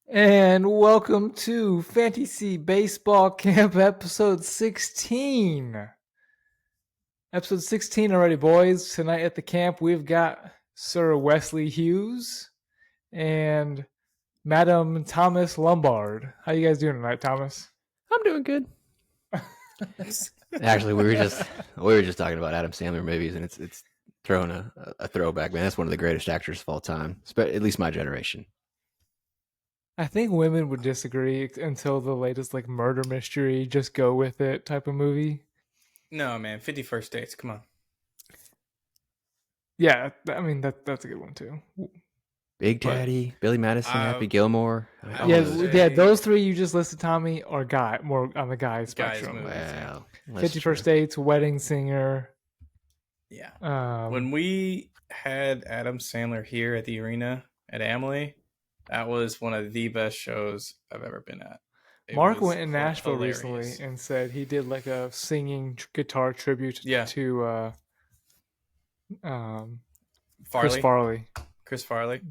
And welcome to Fantasy Baseball Camp episode 16. Episode 16 already, boys. Tonight at the camp, we've got Sir Wesley Hughes and Madam Thomas Lombard. How you guys doing tonight, Thomas? I'm doing good. Actually, we were just talking about Adam Sandler movies, and it's throwing a throwback. Man, that's one of the greatest actors of all time, at least my generation. I think women would disagree until the latest like murder mystery, just go with it type of movie. No, man, 51st Dates. Come on. Yeah, I mean that's a good one too. Big Daddy, Billy Madison, Happy Gilmore. Yeah, those three you just listed, Tommy, are more on the guy spectrum. movies, Wow. 51st Dates, Wedding Singer. Yeah. When we had Adam Sandler here at the arena at Amalie, that was one of the best shows I've ever been at. Mark went in Nashville recently and said he did like a singing guitar tribute to Chris Farley.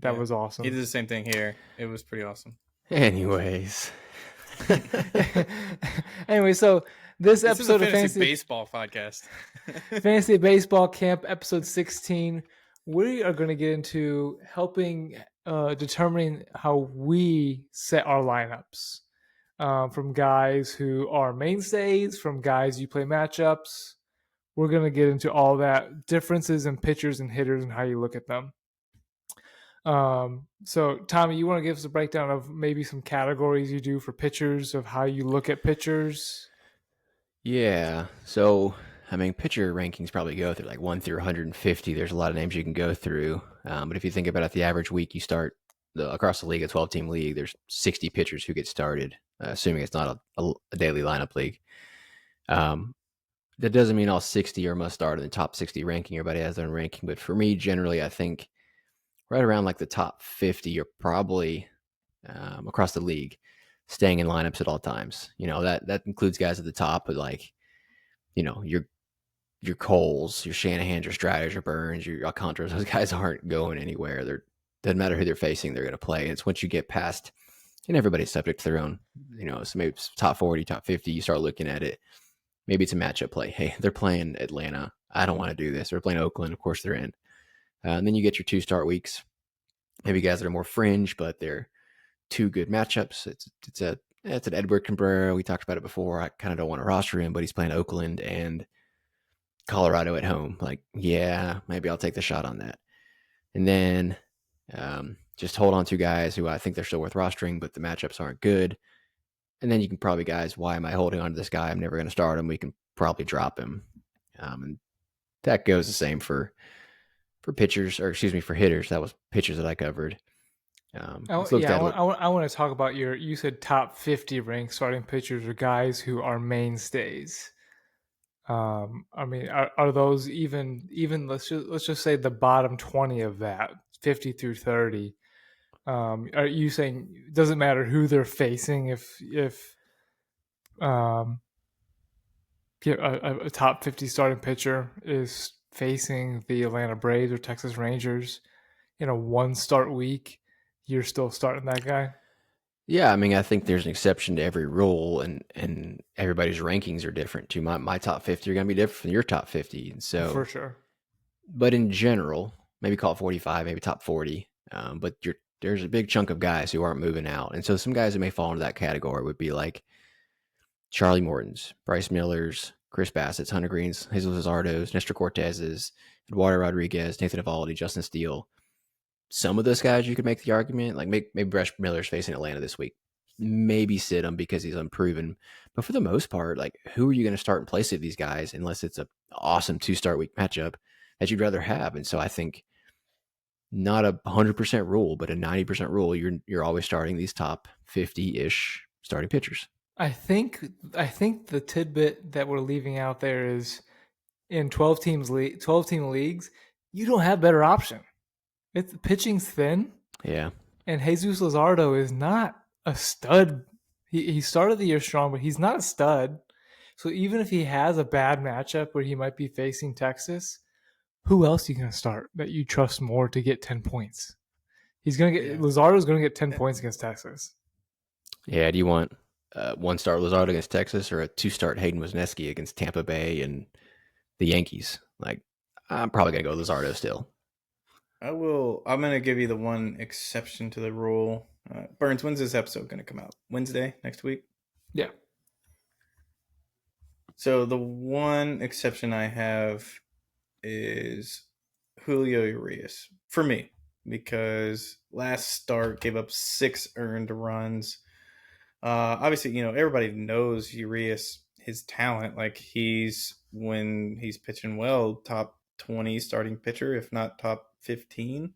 That was awesome. He did the same thing here. It was pretty awesome. Anyways. Anyway, so this episode is a of Fantasy Baseball podcast. Fantasy Baseball Camp, episode 16, we are going to get into helping determining how we set our lineups. From guys who are mainstays, from guys you play matchups. We're going to get into all that, differences in pitchers and hitters and how you look at them. So Tommy, you want to give us a breakdown of maybe some categories you do for pitchers, of how you look at pitchers? Yeah. So, I mean, pitcher rankings probably go through like 1 through 150. There's a lot of names you can go through. But if you think about it, the average week you start across the league, a 12-team league, there's 60 pitchers who get started, assuming it's not a daily lineup league. That doesn't mean all 60 are must start in the top 60 ranking. Everybody has their own ranking. But for me, generally, I think right around like the top 50 are probably across the league staying in lineups at all times. You know, that includes guys at the top, but like, you know, your Coles, your Shanahans, your Striders, your Burns, your Alcantara's, those guys aren't going anywhere. Doesn't matter who they're facing, they're going to play. And it's once you get past, and everybody's subject to their own, you know, so maybe it's top 40, top 50, you start looking at it. Maybe it's a matchup play. Hey, they're playing Atlanta. I don't want to do this. They're playing Oakland. Of course they're in. And then you get your 2 start weeks. Maybe guys that are more fringe, but they're 2 good matchups. It's an Edward Cabrera. We talked about it before. I kind of don't want to roster him, but he's playing Oakland and Colorado at home. Like, yeah, maybe I'll take the shot on that. And then just hold on to guys who I think they're still worth rostering, but the matchups aren't good. And then you can probably, guys, why am I holding on to this guy? I'm never going to start him. We can probably drop him. And that goes the same for pitchers, or excuse me, for hitters. That was pitchers that I covered. I want to talk about you said top 50 ranked starting pitchers or guys who are mainstays. I mean, are those even let's just say the bottom 20 of that, 50 through 30? Are you saying it doesn't matter who they're facing if a top 50 starting pitcher is facing the Atlanta Braves or Texas Rangers in a 1-start week, you're still starting that guy? Yeah, I mean, I think there's an exception to every rule, and everybody's rankings are different too. My top 50 are going to be different from your top 50, and so for sure. But in general, maybe call it 45, maybe top 40. But there's a big chunk of guys who aren't moving out, and so some guys who may fall into that category would be like Charlie Morton's, Bryce Miller's, Chris Bassett's, Hunter Green's, Jesus Luzardo's, Nestor Cortez's, Eduardo Rodriguez, Nathan Eovaldi, Justin Steele. Some of those guys you could make the argument, like maybe Bryce Miller's facing Atlanta this week. Maybe sit him because he's unproven. But for the most part, like, who are you going to start in place of these guys unless it's an awesome 2-start week matchup that you'd rather have? And so I think not a 100% rule, but a 90% rule, you're always starting these top 50-ish starting pitchers. I think the tidbit that we're leaving out there is in 12-team leagues, you don't have better option. Pitching's thin. Yeah. And Jesus Luzardo is not a stud. He started the year strong, but he's not a stud. So even if he has a bad matchup where he might be facing Texas, who else are you going to start that you trust more to get 10 points? He's going to get Luzardo's going to get 10 points against Texas. Yeah, do you want one-start Luzardo against Texas or a two-start Hayden Wesneski against Tampa Bay and the Yankees? Like, I'm probably going to go Luzardo still. I'm going to give you the one exception to the rule. Burns, when's this episode going to come out? Wednesday next week? Yeah. So the one exception I have is Julio Urias for me, because last start gave up 6 earned runs. Obviously, everybody knows Urias, his talent. Like, when he's pitching well, top 20 starting pitcher, if not top 15.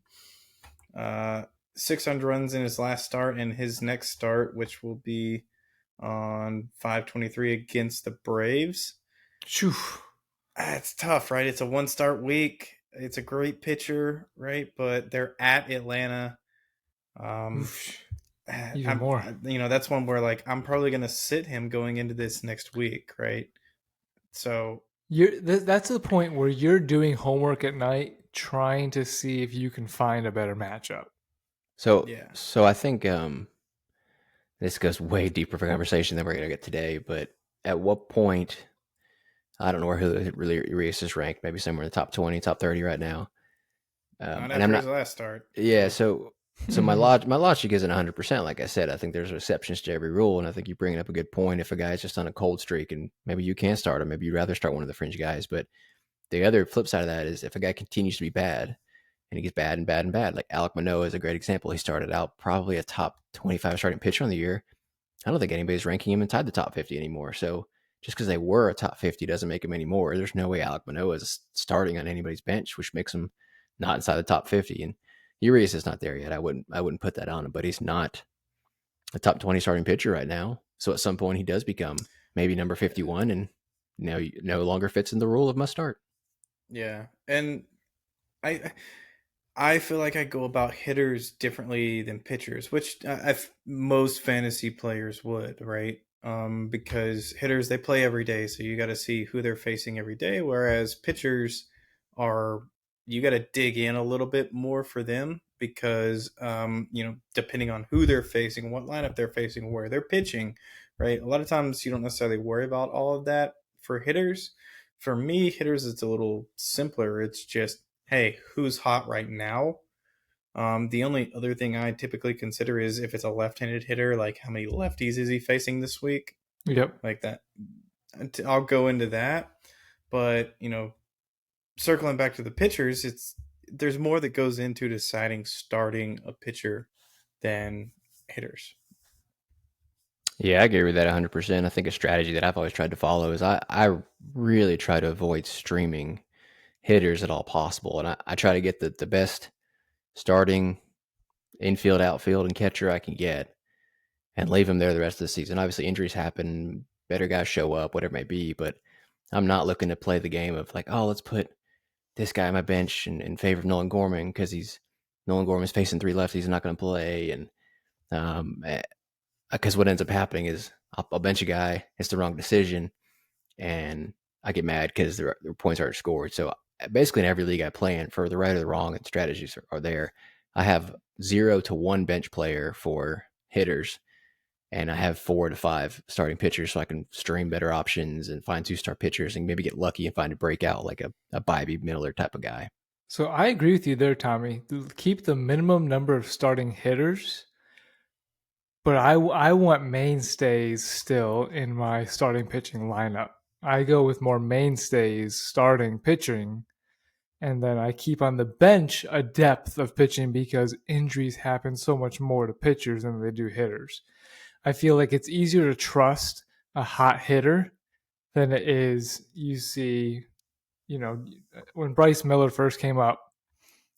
600 runs in his last start, and his next start, which will be on 5/23 against the Braves. Phew. It's tough, right? It's a 1-start week. It's a great pitcher, right? But they're at Atlanta. Even more. That's one where, like, I'm probably going to sit him going into this next week, right? So that's the point where you're doing homework at night, trying to see if you can find a better matchup. So I think this goes way deeper for conversation than we're going to get today. But at what point, I don't know where Urias is ranked, maybe somewhere in the top 20, top 30 right now. Not after his last start. Yeah, so my logic isn't 100%. Like I said, I think there's exceptions to every rule, and I think you're bringing up a good point. If a guy's just on a cold streak, and maybe you can start him, maybe you'd rather start one of the fringe guys. But the other flip side of that is if a guy continues to be bad, and he gets bad and bad and bad, like Alek Manoah is a great example. He started out probably a top 25 starting pitcher on the year. I don't think anybody's ranking him inside the top 50 anymore. So just because they were a top 50 doesn't make him anymore. There's no way Alek Manoah is starting on anybody's bench, which makes him not inside the top 50. And Urias is not there yet. I wouldn't put that on him, but he's not a top 20 starting pitcher right now. So at some point he does become maybe number 51 and now no longer fits in the rule of must start. Yeah. And I feel like I go about hitters differently than pitchers, which most fantasy players would, right? Because hitters, they play every day, so you got to see who they're facing every day, whereas pitchers you got to dig in a little bit more for them because, depending on who they're facing, what lineup they're facing, where they're pitching, right? A lot of times you don't necessarily worry about all of that for hitters. For me, hitters, it's a little simpler. It's just, hey, who's hot right now? The only other thing I typically consider is if it's a left-handed hitter, like how many lefties is he facing this week? Yep. Like that. I'll go into that. But, circling back to the pitchers, there's more that goes into deciding starting a pitcher than hitters. Yeah, I agree with that 100%. I think a strategy that I've always tried to follow is I really try to avoid streaming hitters at all possible. And I try to get the best starting infield, outfield, and catcher I can get and leave them there the rest of the season. Obviously, injuries happen, better guys show up, whatever it may be, but I'm not looking to play the game of like, oh, let's put this guy on my bench in favor of Nolan Gorman because Nolan Gorman's facing 3 lefties, he's not going to play. And because what ends up happening is I'll bench a guy, it's the wrong decision, and I get mad because their points aren't scored. So basically in every league I play in, for the right or the wrong, and strategies are there, I have 0 to 1 bench player for hitters, and I have 4 to 5 starting pitchers, so I can stream better options and find 2-star pitchers and maybe get lucky and find a breakout like a Bibee Miller type of guy. So I agree with you there, Tommy. Keep the minimum number of starting hitters, but I want mainstays still in my starting pitching lineup. I go with more mainstays starting pitching, and then I keep on the bench a depth of pitching because injuries happen so much more to pitchers than they do hitters. I feel like it's easier to trust a hot hitter than it is you see, when Bryce Miller first came up,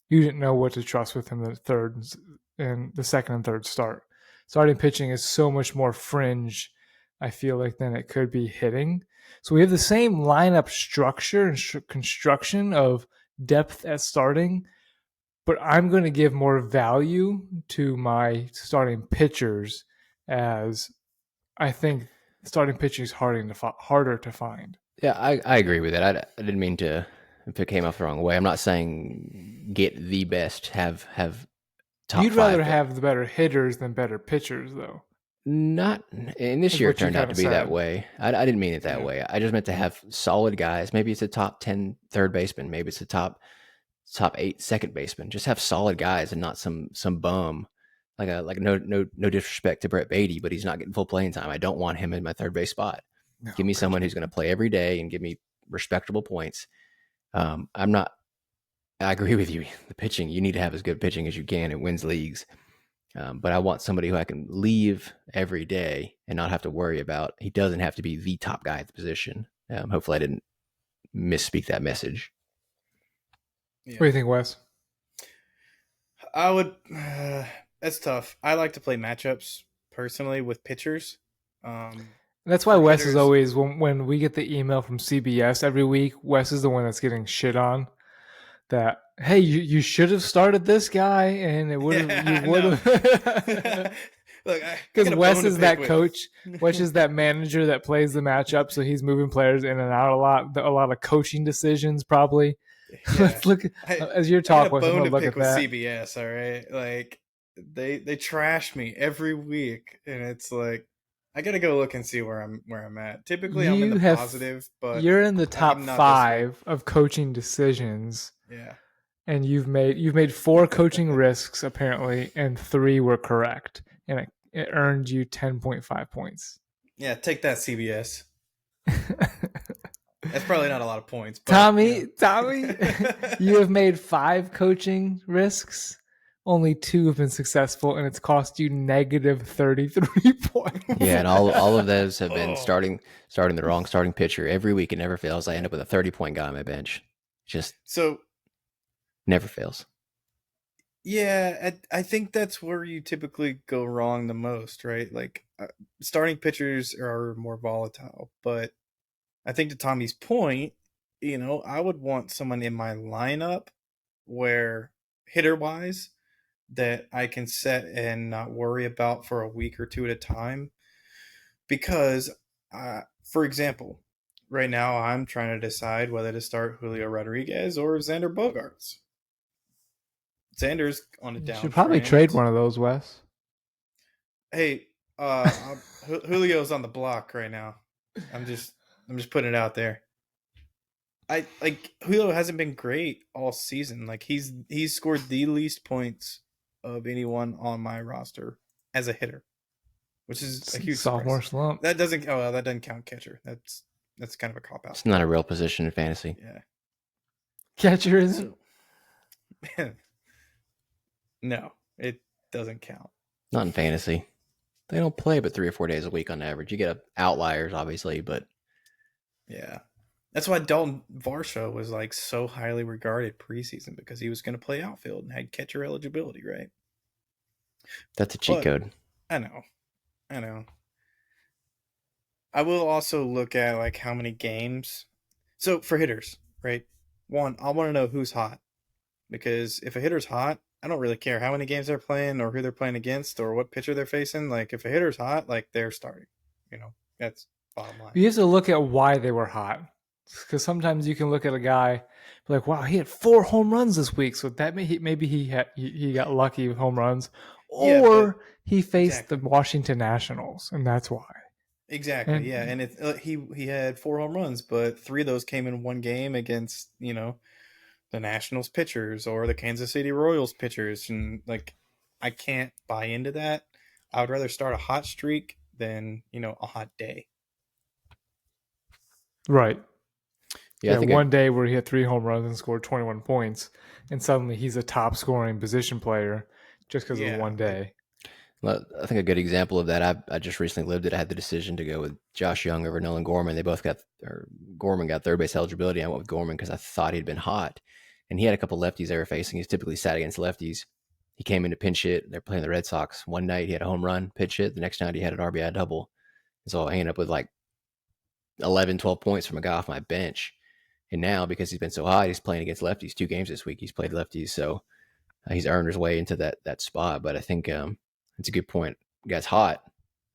you didn't know what to trust with him the second and third start. Starting pitching is so much more fringe, I feel like, than it could be hitting. So we have the same lineup structure and construction of depth at starting, but I'm going to give more value to my starting pitchers, as I think starting pitching is harder to find. Yeah, I agree with that. I didn't mean to, if it came off the wrong way. I'm not saying get the best, have top You'd rather 5, have the better hitters than better pitchers, though. Not in this year. It turned out to be that way. I didn't mean it that way. I just meant to have solid guys. Maybe it's a top 10 third baseman. Maybe it's a top 8 second baseman. Just have solid guys and not some bum. Like no disrespect to Brett Beatty, but he's not getting full playing time. I don't want him in my third base spot. No, give me someone who's going to play every day and give me respectable points. I agree with you. The pitching, you need to have as good pitching as you can. It wins leagues. But I want somebody who I can leave every day and not have to worry about. He doesn't have to be the top guy at the position. Hopefully I didn't misspeak that message. Yeah. What do you think, Wes? I would... that's tough. I like to play matchups, personally, with pitchers. That's why Wes is always... When we get the email from CBS every week, Wes is the one that's getting shit on. That, hey, you should have started this guy, and it would have. You would have. Because Wes is that coach. Wes is that manager that plays the matchup, so he's moving players in and out a lot. A lot of coaching decisions, probably. Yeah. Let's look as you're talking. I got a bone to pick with CBS. All right, like they trash me every week, and it's like I gotta go look and see where I'm at. Typically, I'm in the positive, but you're in the top 5 of coaching decisions. Yeah. And you've made 4 coaching risks apparently, and 3 were correct, and it earned you 10.5 points. Yeah, take that, CBS. That's probably not a lot of points. But, Tommy, you have made 5 coaching risks. Only 2 have been successful, and it's cost you negative 33 points. Yeah, and all of those have been starting the wrong starting pitcher every week. It never fails. I end up with a 30-point guy on my bench. Never fails. Yeah, I think that's where you typically go wrong the most, right? Like starting pitchers are more volatile, but I think to Tommy's point, I would want someone in my lineup where hitter-wise that I can set and not worry about for a week or 2 at a time. Because, for example, right now I'm trying to decide whether to start Julio Rodriguez or Xander Bogaerts. Xander's on a down. You should probably trade one of those, Wes. Hey, Julio's on the block right now. I'm just putting it out there. Julio hasn't been great all season. Like he's scored the least points of anyone on my roster as a hitter, which is a huge sophomore slump. That doesn't count catcher. That's kind of a cop out. It's not a real position in fantasy. Yeah, catcher isn't. Man. No, it doesn't count. Not in fantasy. They don't play but 3 or 4 days a week on average. You get outliers, obviously, but yeah, that's why Dalton Varsho was like so highly regarded preseason, because he was going to play outfield and had catcher eligibility, right? That's a cheat code. I know. I will also look at like how many games. So for hitters, right? One, I want to know who's hot, because if a hitter's hot, I don't really care how many games they're playing or who they're playing against or what pitcher they're facing. Like if a hitter's hot, like they're starting. That's bottom line. You have to look at why they were hot, because sometimes you can look at a guy like, wow, he had 4 home runs this week, so that maybe he got lucky with home runs, or he faced the Washington Nationals, and that's why. Exactly. And he had 4 home runs, but 3 of those came in one game against the Nationals pitchers or the Kansas City Royals pitchers, and like I can't buy into that. I would rather start a hot streak than a hot day. Right. Yeah, one day where he had 3 home runs and scored 21 points, and suddenly he's a top scoring position player just because of one day. Well, I think a good example of that, I just recently lived it. I had the decision to go with Josh Young over Nolan Gorman. They both Gorman got third base eligibility. I went with Gorman because I thought he'd been hot. And he had a couple lefties they were facing. He's typically sat against lefties. He came in to pinch hit. They're playing the Red Sox. One night he had a home run, pitch hit. The next night he had an RBI double. So I ended up with like 11, 12 points from a guy off my bench. And now, because he's been so hot, he's playing against lefties 2 games this week. He's played lefties. So he's earned his way into that spot. But I think it's a good point. The guy's hot.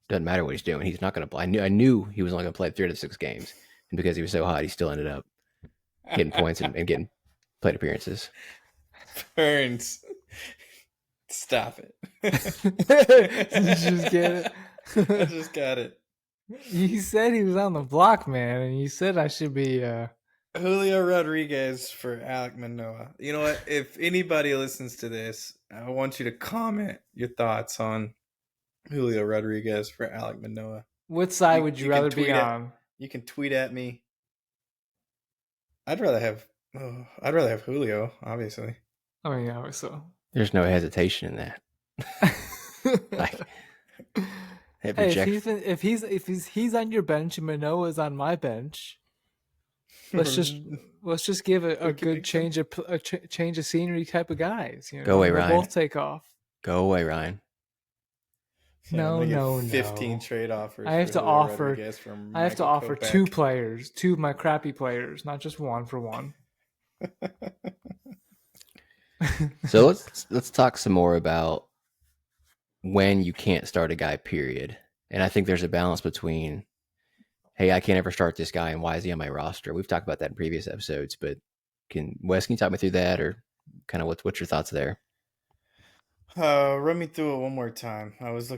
Doesn't matter what he's doing. He's not going to play. I knew he was only going to play 3 out of 6 games. And because he was so hot, he still ended up getting points and getting plate appearances. Burns. Stop it. Did you just get it? I just got it. You said he was on the block, man, and you said I should be. Julio Rodriguez for Alek Manoah. You know what? If anybody listens to this, I want you to comment your thoughts on Julio Rodriguez for Alek Manoah. What side would you rather be on? You can tweet at me. I'd rather have Julio, obviously. I mean, yeah, so there's no hesitation in that. Like, hey, if he's on your bench and Manoah's on my bench, let's just give a good change of scenery type of guys. You know, go away, Ryan. Both take off. Go away, Ryan. No. 15 trade offers. I have to offer 2 players, 2 of my crappy players, not just 1 for 1. So let's talk some more about when you can't start a guy, period. And I think there's a balance between, hey, I can't ever start this guy, and why is he on my roster? We've talked about that in previous episodes, but can you talk me through that, or kind of what's your thoughts there? Run me through it one more time. I was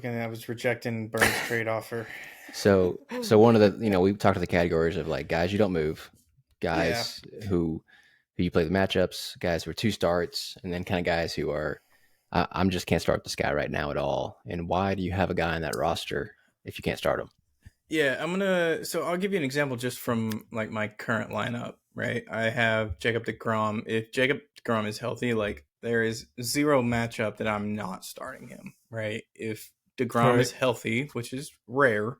rejecting Burns' trade offer. So one of the, we've talked to the categories of like guys you don't move, guys who you play the matchups, guys who are 2 starts, and then kind of guys who are, I'm just can't start this guy right now at all. And why do you have a guy on that roster if you can't start him? Yeah, I'll give you an example just from like my current lineup, right? I have Jacob deGrom. If Jacob deGrom is healthy, like there is 0 matchup that I'm not starting him, right? If deGrom is healthy, which is rare,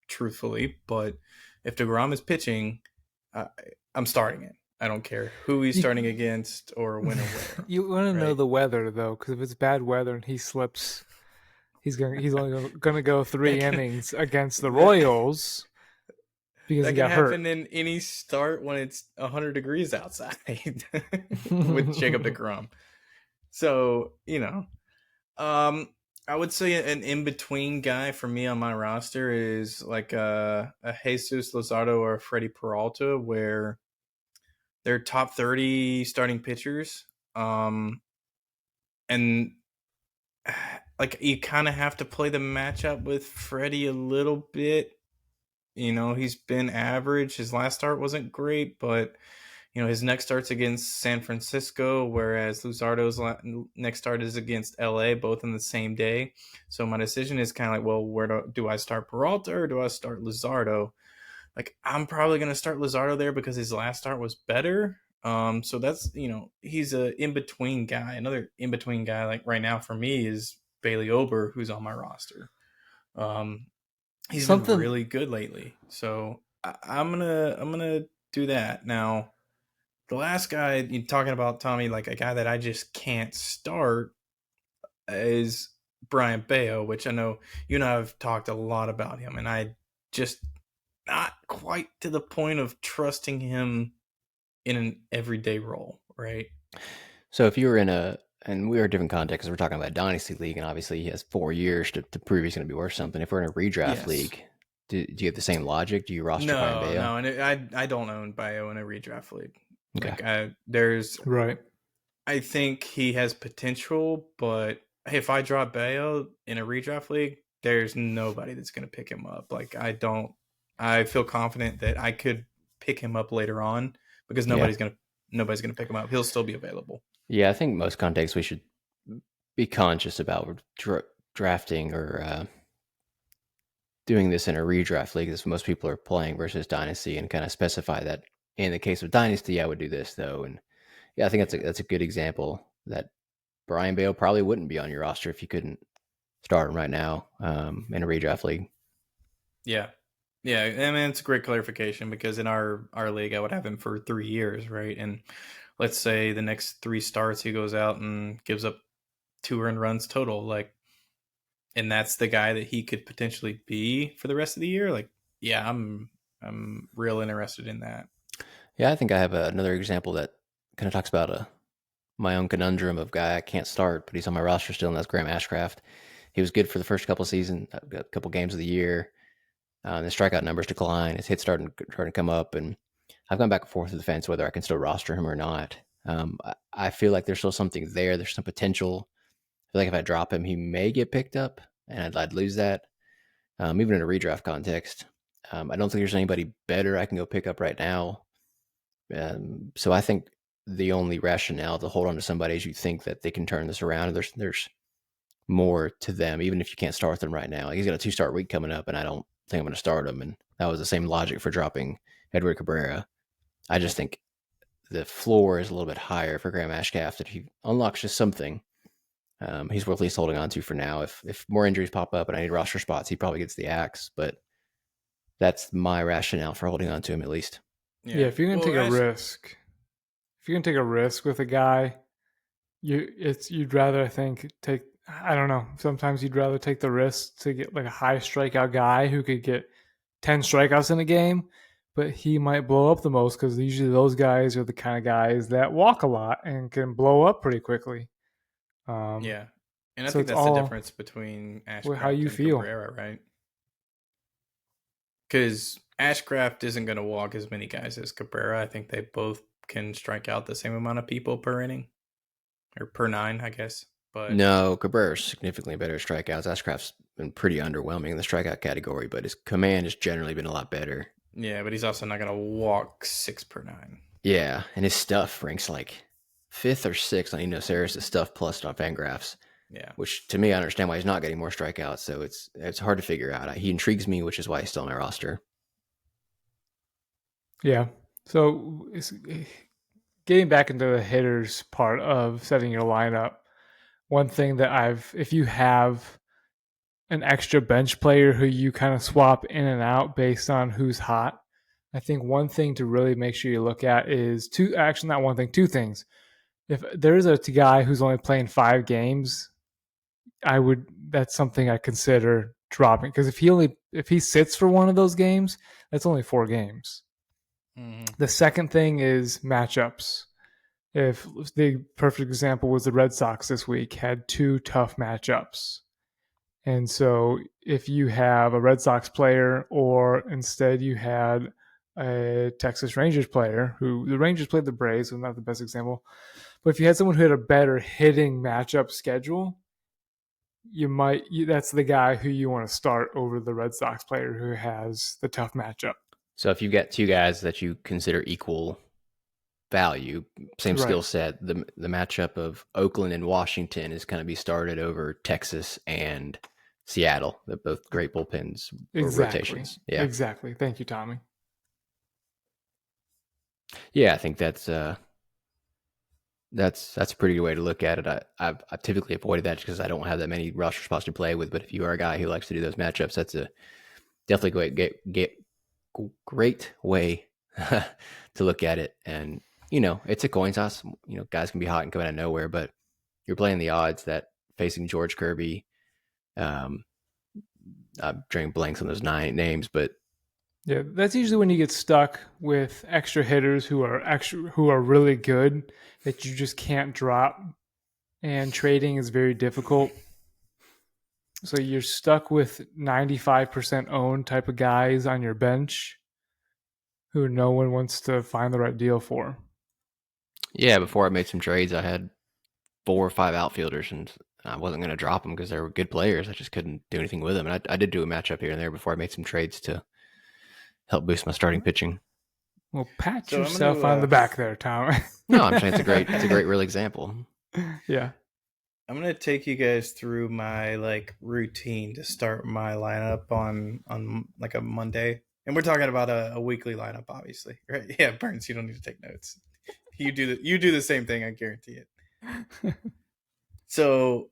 truthfully, but if deGrom is pitching, I'm starting it. I don't care who he's starting against or when or where. You want to know the weather though, because if it's bad weather and he slips, he's only gonna go 3 innings against the Royals because that he got can happen hurt. In any start when it's 100 degrees outside with Jacob deGrom. So I would say an in-between guy for me on my roster is like a Jesus Luzardo or a Freddie Peralta, where they're top 30 starting pitchers. And like you kind of have to play the matchup with Freddie a little bit. He's been average. His last start wasn't great, but his next start's against San Francisco, whereas Luzardo's next start is against LA, both in the same day. So my decision is kind of like, well, where do I start Peralta or do I start Luzardo? Like, I'm probably going to start Luzardo there because his last start was better. So that's, he's a in-between guy. Another in-between guy, like right now for me, is Bailey Ober, who's on my roster. He's been really good lately. So I'm gonna do that. Now, the last guy you're talking about, Tommy, like a guy that I just can't start, is Brayan Bello, which I know you and I have talked a lot about him, and I just not quite to the point of trusting him in an everyday role, right? So if you were and we are in different contexts, we're talking about a dynasty league, and obviously he has 4 years to prove he's going to be worth something. If we're in a redraft league, do you have the same logic? Do you roster Brayan Bello? No, and I don't own Bello in a redraft league. Okay. Like there's right. I think he has potential, but if I drop Bello in a redraft league, there's nobody that's going to pick him up. Like I feel confident that I could pick him up later on because nobody's going to pick him up. He'll still be available. Yeah, I think most contexts we should be conscious about drafting or doing this in a redraft league as most people are playing versus dynasty, and kind of specify that in the case of dynasty, I would do this though. And yeah, I think that's a good example that Brayan Bello probably wouldn't be on your roster if you couldn't start him right now in a redraft league. Yeah. Yeah, I mean, it's a great clarification because in our league, I would have him for 3 years, right? And let's say the next 3 starts, he goes out and gives up 2 earned runs total, like, and that's the guy that he could potentially be for the rest of the year. Like, yeah, I'm real interested in that. Yeah, I think I have another example that kind of talks about my own conundrum of guy I can't start, but he's on my roster still, and that's Graham Ashcraft. He was good for the first couple games of the year. The strikeout numbers decline. His hits starting to come up, and I've gone back and forth with the fence whether I can still roster him or not. I feel like there's still something there. There's some potential. I feel like if I drop him, he may get picked up, and I'd lose that. even in a redraft context. I don't think there's anybody better I can go pick up right now. So I think the only rationale to hold on to somebody is you think that they can turn this around. And there's more to them, even if you can't start them right now. He's got a 2-start week coming up, and I don't think I'm going to start him. And that was the same logic for dropping Edward Cabrera. I just think the floor is a little bit higher for Graham Ashcraft that he unlocks just something. He's worth at least holding on to for now. If more injuries pop up and I need roster spots, he probably gets the axe. But that's my rationale for holding on to him at least. Yeah, if you're gonna take a risk with a guy, you'd rather, I think, take. I don't know. Sometimes you'd rather take the risk to get like a high strikeout guy who could get 10 strikeouts in a game, but he might blow up the most because usually those guys are the kind of guys that walk a lot and can blow up pretty quickly. Yeah, and I think that's the difference between Ashcraft how you and feel. Cabrera, right? Because Ashcraft isn't going to walk as many guys as Cabrera. I think they both can strike out the same amount of people per inning, or per 9, I guess. But no, Cabrera's significantly better at strikeouts. Ashcraft's been pretty underwhelming in the strikeout category, but his command has generally been a lot better. Yeah, but he's also not going to walk 6 per 9. Yeah, and his stuff ranks like 5th or 6th on Eno Sarris' stuff plus on Fangraphs. Yeah, which to me, I understand why he's not getting more strikeouts. So it's hard to figure out. He intrigues me, which is why he's still on my roster. Yeah. So getting back into the hitters part of setting your lineup, one thing that if you have an extra bench player who you kind of swap in and out based on who's hot, I think one thing to really make sure you look at is two things. If there is a guy who's only playing 5 games, that's something I consider dropping, because if he sits for one of those games, that's only 4 games. Mm-hmm. The second thing is matchups. If the perfect example was the Red Sox this week, had 2 tough matchups. And so if you have a Red Sox player, or instead you had a Texas Rangers player, who the Rangers played the Braves, so not the best example, but if you had someone who had a better hitting matchup schedule, that's the guy who you want to start over the Red Sox player who has the tough matchup. So if you get 2 guys that you consider equal value, same skill set, the matchup of Oakland and Washington is going to be started over Texas and Seattle. They're both great bullpens or rotations. Yeah, exactly. Thank you, Tommy. Yeah, I think that's a pretty good way to look at it. I've typically avoided that because I don't have that many roster spots to play with. But if you are a guy who likes to do those matchups, that's a definitely great way to look at it. And it's a coin toss. Guys can be hot and come out of nowhere, but you're playing the odds that facing George Kirby. I'm drawing blanks on those 9 names, but yeah, that's usually when you get stuck with extra hitters who are really good that you just can't drop, and trading is very difficult. So you're stuck with 95% owned type of guys on your bench who no one wants to find the right deal for. Yeah, before I made some trades, I had 4 or 5 outfielders, and I wasn't going to drop them because they were good players. I just couldn't do anything with them. And I did do a matchup here and there before I made some trades to help boost my starting pitching. Well, pat yourself on the back there, Tom. No, I'm saying it's a great real example. Yeah. I'm going to take you guys through my routine to start my lineup on like a Monday. And we're talking about a weekly lineup, obviously, right? Yeah, Burns, you don't need to take notes. You do the same thing, I guarantee it. So,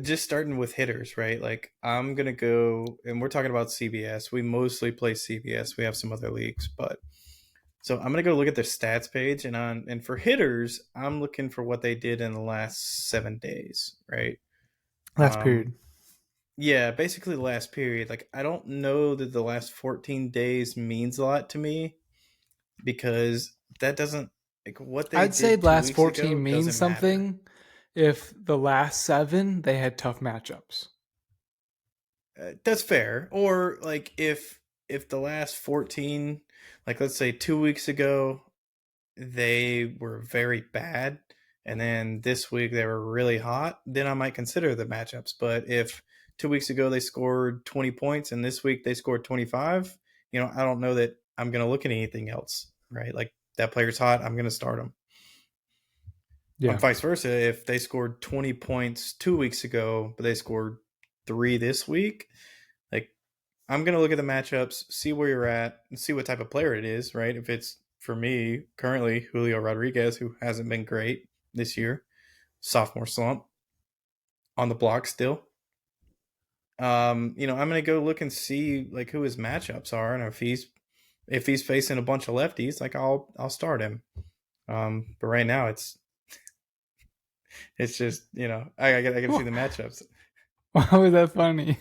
just starting with hitters, right? Like, I'm going to go, and we're talking about CBS. We mostly play CBS. We have some other leagues, but so I'm going to go look at their stats page, and for hitters, I'm looking for what they did in the last 7 days, right? Last period. Yeah, basically the last period. Like, I don't know that the last 14 days means a lot to me, because that doesn't, like, what they I'd did say 2 last weeks 14 ago means doesn't something matter. if the last 7 they had tough matchups. That's fair. Or like if the last 14, like let's say 2 weeks ago, they were very bad, and then this week they were really hot, then I might consider the matchups. But if 2 weeks ago they scored 20 points, and this week they scored 25. I don't know that I'm going to look at anything else, right? Like that player's hot, I'm going to start him. Yeah. Vice versa, if they scored 20 points 2 weeks ago, but they scored 3 this week, like I'm going to look at the matchups, see where you're at, and see what type of player it is, right? If it's, for me, currently Julio Rodriguez, who hasn't been great this year, sophomore slump, on the block still. I'm going to go look and see like who his matchups are, and if he's facing a bunch of lefties, like I'll start him. But right now it's just I gotta see the matchups. Why was that funny?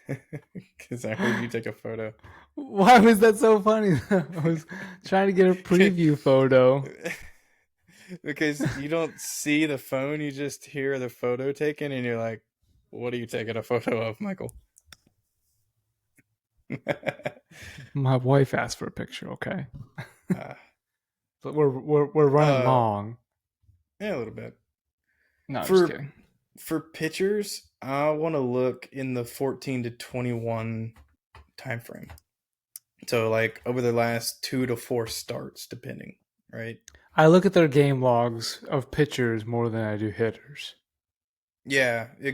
Because I heard you take a photo. Why was that so funny? I was trying to get a preview photo. Because you don't see the phone, you just hear the photo taken, and you're like, "What are you taking a photo of, Michael?" My wife asked for a picture. Okay, but we're running long. Yeah, a little bit. No, I'm just kidding. For pitchers, I want to look in the 14 to 21 time frame. So, like over the last 2 to 4 starts, depending, right? I look at their game logs of pitchers more than I do hitters. Yeah, hitter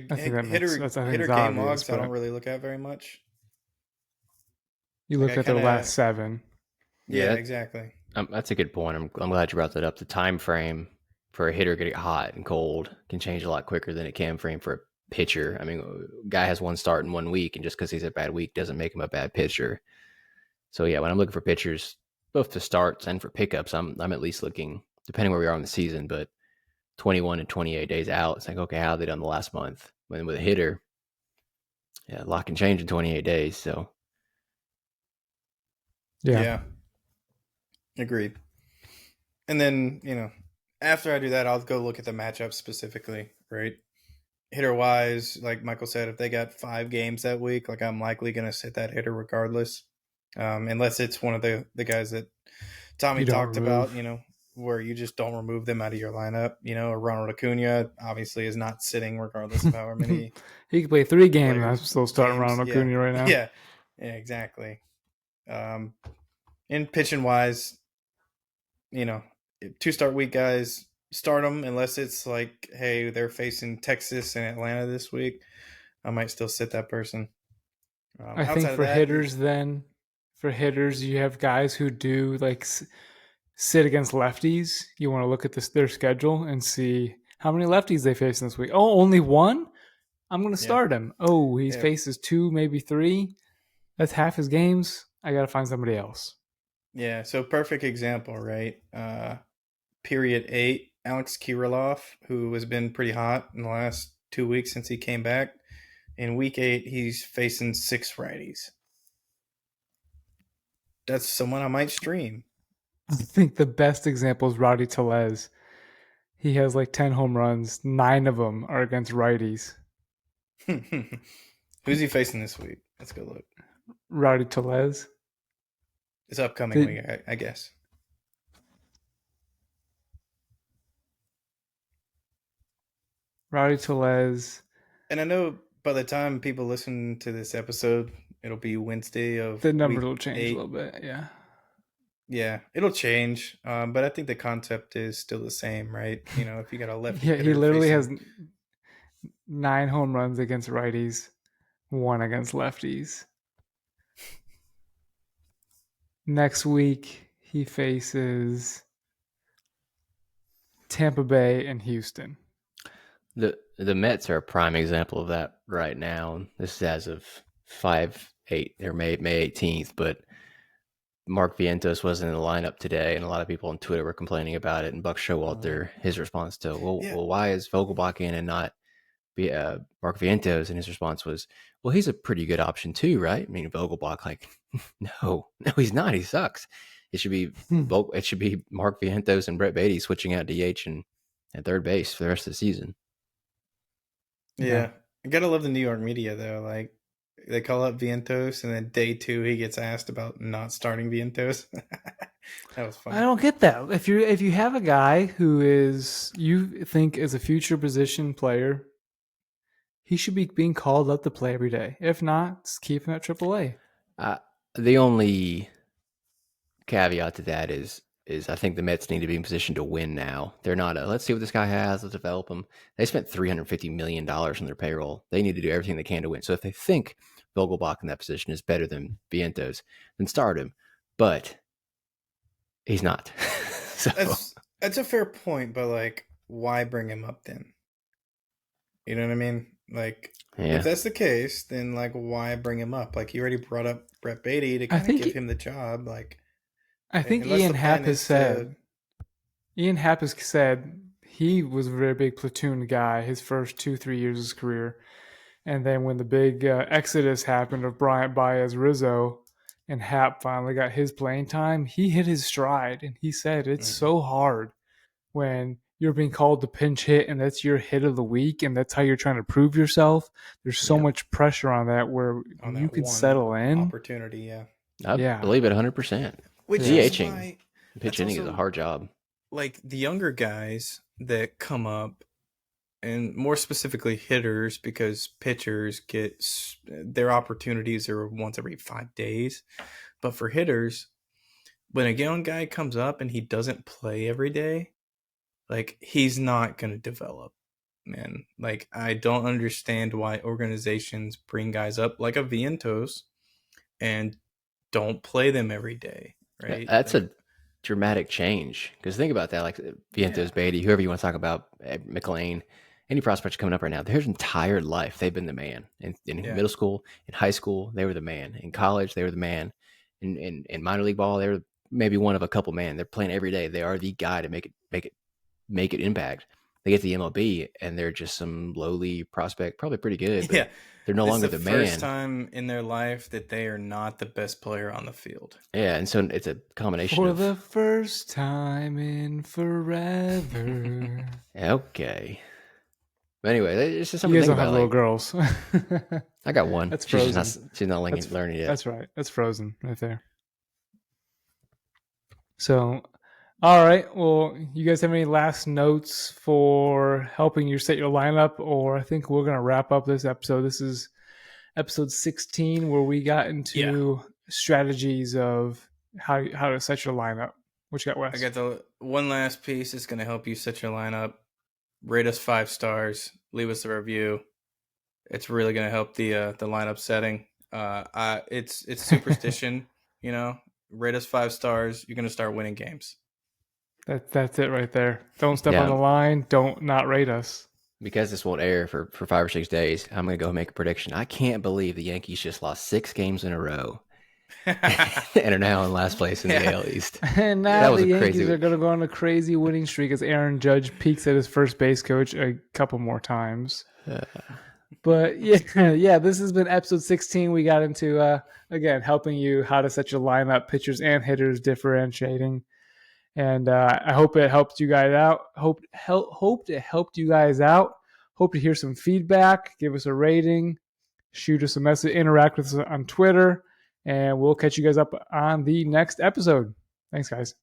game logs I don't really look at very much. You look at their last 7. Yeah, exactly. That's a good point. I'm glad you brought that up. The time frame for a hitter getting hot and cold can change a lot quicker than it can frame for a pitcher. I mean, a guy has one start in 1 week, and just because he's a bad week doesn't make him a bad pitcher. So yeah, when I'm looking for pitchers, both for starts and for pickups, I'm at least looking, depending where we are in the season, but 21 and 28 days out. It's like, okay, how have they done the last month? When with a hitter, yeah, a lot can change in 28 days. So yeah. Agreed. And then, after I do that, I'll go look at the matchup specifically, right? Hitter wise, like Michael said, if they got 5 games that week, like I'm likely going to sit that hitter regardless. Unless it's one of the guys that Tommy talked about, where you just don't remove them out of your lineup. Ronald Acuna obviously is not sitting regardless of however many. He can play 3 games. I'm still starting Ronald Acuna right now. Yeah, exactly. And pitching wise, 2-start week guys, start them unless it's like, hey, they're facing Texas and Atlanta this week. I might still sit that person. I think for hitters, you have guys who do like sit against lefties. You want to look at their schedule and see how many lefties they face this week. Oh, only 1? I'm going to start him. Oh, he faces 2, maybe 3. That's half his games. I got to find somebody else. Yeah, so perfect example, right? Period 8, Alex Kirilloff, who has been pretty hot in the last 2 weeks since he came back. In week 8, he's facing 6 righties. That's someone I might stream. I think the best example is Rowdy Tellez. He has like 10 home runs. 9 of them are against righties. Who's he facing this week? Let's go look. Rowdy Tellez. This upcoming week, I guess. Rowdy Tellez. And I know by the time people listen to this episode, it'll be Wednesday of the numbers will change 8. A little bit, yeah. Yeah, it'll change, but I think the concept is still the same, right? If you got a lefty. Yeah, he literally has 9 home runs against righties, 1 against lefties. Next week, he faces Tampa Bay and Houston. The Mets are a prime example of that right now. This is as of 5/8 or May 18th, but Mark Vientos wasn't in the lineup today, and a lot of people on Twitter were complaining about it. And Buck Showalter, his response to, well, why is Vogelbach in and not Mark Vientos? And his response was, well, he's a pretty good option too, right? I mean, Vogelbach, like, no, he's not. He sucks. It should be Mark Vientos and Brett Beatty switching out DH and at third base for the rest of the season. Yeah. I gotta love the New York media though. Like, they call up Vientos, and then day 2 he gets asked about not starting Vientos. That was fun. I don't get that. If you have a guy who you think is a future position player, he should be being called up to play every day. If not, just keep him at AAA. The only caveat to that is I think the Mets need to be in position to win now. They're not let's see what this guy has, let's develop him. They spent $350 million on their payroll. They need to do everything they can to win. So if they think Vogelbach in that position is better than Vientos, then start him. But he's not. So that's a fair point, but like, why bring him up then? You know what I mean? Like, if that's the case, then like, why bring him up? Like, you already brought up Brett Beatty to kind of give him the job. Like, I think Ian Happ has said he was a very big platoon guy his first 2-3 years of his career. And then when the big exodus happened of Bryant Baez Rizzo and Happ finally got his playing time, he hit his stride. And he said it's so hard when you're being called to pinch hit and that's your hit of the week and that's how you're trying to prove yourself. There's so much pressure on that where you could settle in. Opportunity, I believe it 100%. Which DHing pitch hitting is a hard job. Like the younger guys that come up, and more specifically hitters, because pitchers get their opportunities are once every 5 days. But for hitters, when a young guy comes up and he doesn't play every day, like he's not going to develop, man. Like I don't understand why organizations bring guys up like a Vientos and don't play them every day. Right. That's a dramatic change because think about that, like Vientos, Beatty, whoever you want to talk about, McLean, any prospects coming up right now, their entire life they've been the man. In middle school, in high school, they were the man. In college, they were the man. In minor league ball, they were maybe one of a couple man. They're playing every day. They are the guy to make it impact. They get to the MLB and they're just some lowly prospect, probably pretty good. But they're no longer the man. It's the first time in their life that they are not the best player on the field. Yeah, and so it's a combination for the first time in forever. Okay. But anyway, it's just something you to guys think don't about. have little girls. I got one. That's Frozen. She's not learning yet. That's right. That's Frozen right there. So, all right. Well, you guys have any last notes for helping you set your lineup? Or I think we're going to wrap up this episode. This is episode 16 where we got into strategies of how to set your lineup. What you got, Wes? I got the one last piece that's going to help you set your lineup. Rate us 5 stars. Leave us a review. It's really going to help the lineup setting. It's superstition, you know. Rate us 5 stars. You're going to start winning games. That's it right there. Don't step on the line. Don't not rate us. Because this won't air for 5 or 6 days, I'm going to go make a prediction. I can't believe the Yankees just lost 6 games in a row and are now in last place in the AL East. And now the Yankees are going to go on a crazy winning streak as Aaron Judge peaks at his first base coach a couple more times. But yeah, this has been episode 16. We got into, again, helping you how to set your lineup, pitchers and hitters, differentiating. And I hope it helped you guys out. Hope it helped you guys out. Hope to hear some feedback. Give us a rating. Shoot us a message. Interact with us on Twitter. And we'll catch you guys up on the next episode. Thanks, guys.